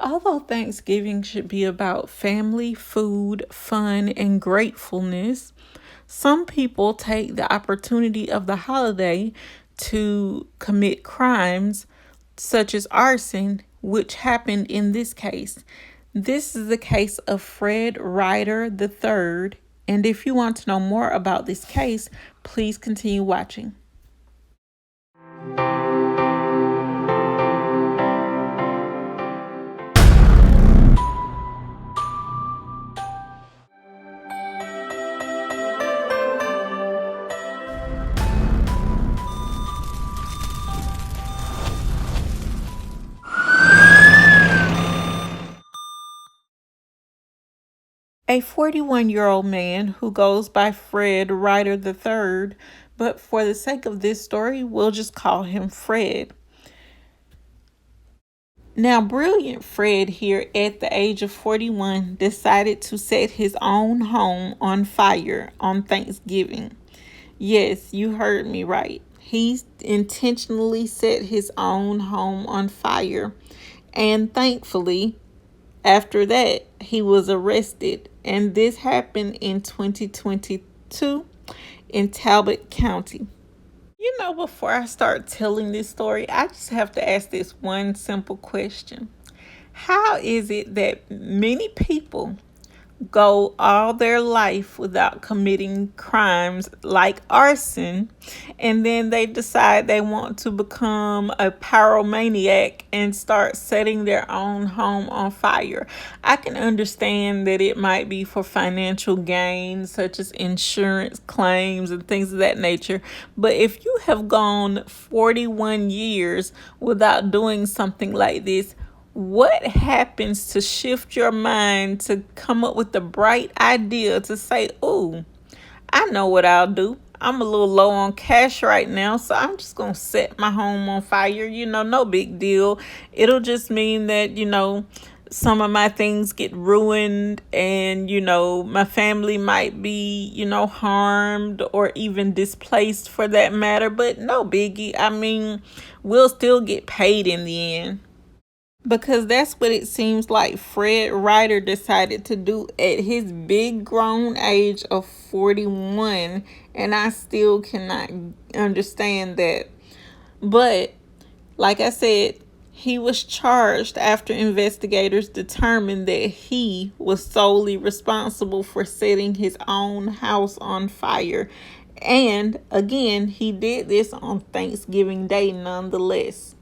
Although Thanksgiving should be about family, food, fun, and gratefulness, some people take the opportunity of the holiday to commit crimes such as arson, which happened in this case. This is the case of Fred Ryder III, and if you want to know more about this case, please continue watching. A 41-year-old man who goes by Fred Ryder III, but for the sake of this story, we'll just call him Fred. Now, brilliant Fred here at the age of 41 decided to set his own home on fire on Thanksgiving. Yes, you heard me right. He intentionally set his own home on fire, and thankfully, after that, he was arrested, and this happened in 2022 in Talbot County. Before I start telling this story, I just have to ask this one simple question. How is it that many people go all their life without committing crimes like arson, and then they decide they want to become a pyromaniac and start setting their own home on fire? I can understand that it might be for financial gain, such as insurance claims and things of that nature, but if you have gone 41 years without doing something like this, what happens to shift your mind to come up with the bright idea to say, "Oh, I know what I'll do. I'm a little low on cash right now, so I'm just going to set my home on fire. No big deal. It'll just mean that, some of my things get ruined and, my family might be, harmed or even displaced for that matter. But no biggie. I mean, we'll still get paid in the end." Because that's what it seems like Fred Ryder decided to do at his big grown age of 41. And I still cannot understand that. But like I said, he was charged after investigators determined that he was solely responsible for setting his own house on fire. And again, he did this on Thanksgiving Day nonetheless.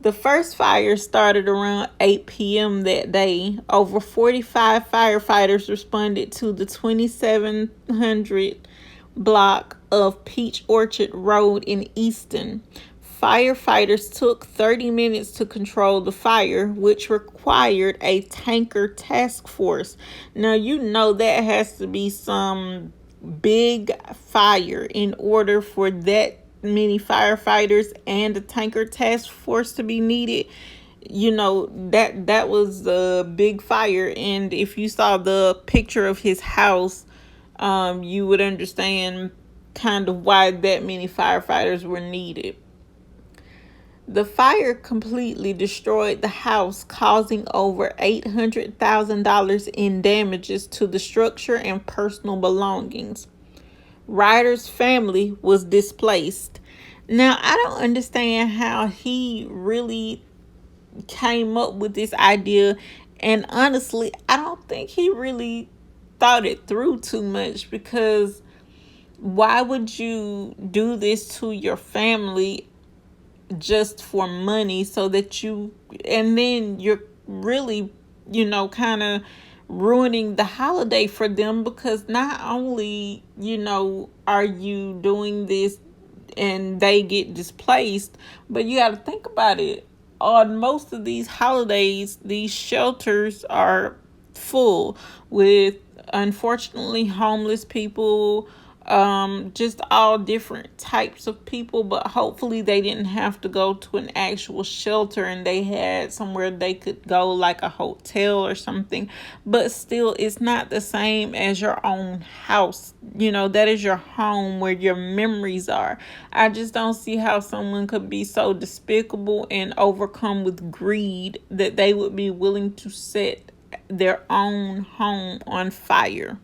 The first fire started around 8 p.m. that day. Over 45 firefighters responded to the 2700 block of Peach Orchard Road in Easton. Firefighters took 30 minutes to control the fire, which required a tanker task force. Now, that has to be some big fire in order for that many firefighters and a tanker task force to be needed. That was a big fire, and if you saw the picture of his house, you would understand kind of why that many firefighters were needed. The fire completely destroyed the house, causing over $800,000 in damages to the structure and personal belongings. Ryder's family was displaced. Now, I don't understand how he really came up with this idea. And honestly, I don't think he really thought it through too much, because why would you do this to your family just for money and then you're really, kind of ruining the holiday for them, because not only, are you doing this and they get displaced, but you got to think about it. On most of these holidays, these shelters are full with, unfortunately, homeless people, just all different types of people, but hopefully they didn't have to go to an actual shelter and they had somewhere they could go, like a hotel or something. But still, it's not the same as your own house. You know, that is your home where your memories are. I just don't see how someone could be so despicable and overcome with greed that they would be willing to set their own home on fire.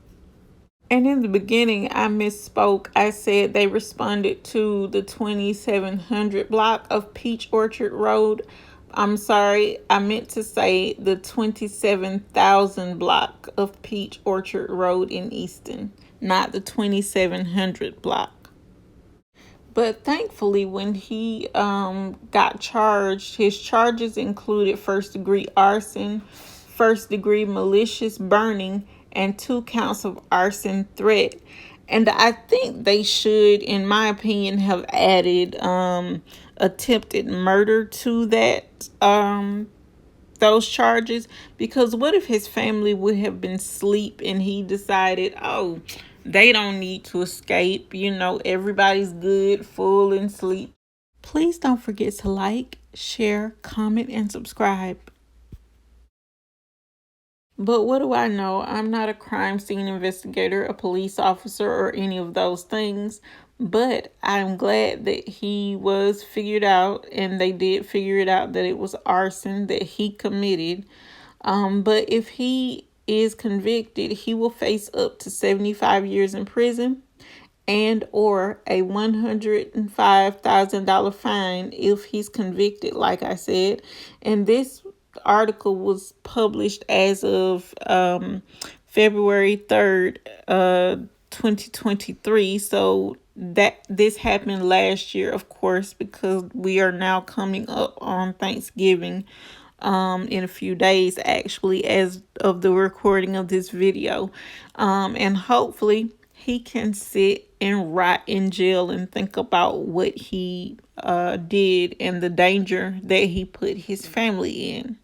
And in the beginning, I misspoke. I said they responded to the 2700 block of Peach Orchard Road. I'm sorry, I meant to say the 27,000 block of Peach Orchard Road in Easton, not the 2700 block. But thankfully, when he got charged, his charges included first-degree arson, first-degree malicious burning, and 2 counts of arson threat. And I think they should, in my opinion, have added attempted murder to that those charges, because what if his family would have been asleep and he decided, oh, they don't need to escape, you know, everybody's good, full, and sleep. Please don't forget to like, share, comment, and subscribe. But what do I know? I'm not a crime scene investigator, a police officer, or any of those things. But I'm glad that he was figured out, and they did figure it out that it was arson that he committed. But if he is convicted, he will face up to 75 years in prison and or a $105,000 fine if he's convicted, like I said. And this article was published as of February 3rd, 2023. So that this happened last year, of course, because we are now coming up on Thanksgiving in a few days, actually, as of the recording of this video. And hopefully he can sit and rot in jail and think about what he did and the danger that he put his family in.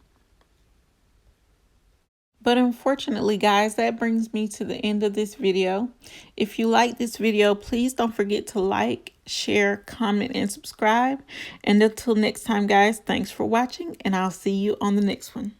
But unfortunately, guys, that brings me to the end of this video. If you like this video, please don't forget to like, share, comment, and subscribe. And until next time, guys, thanks for watching, and I'll see you on the next one.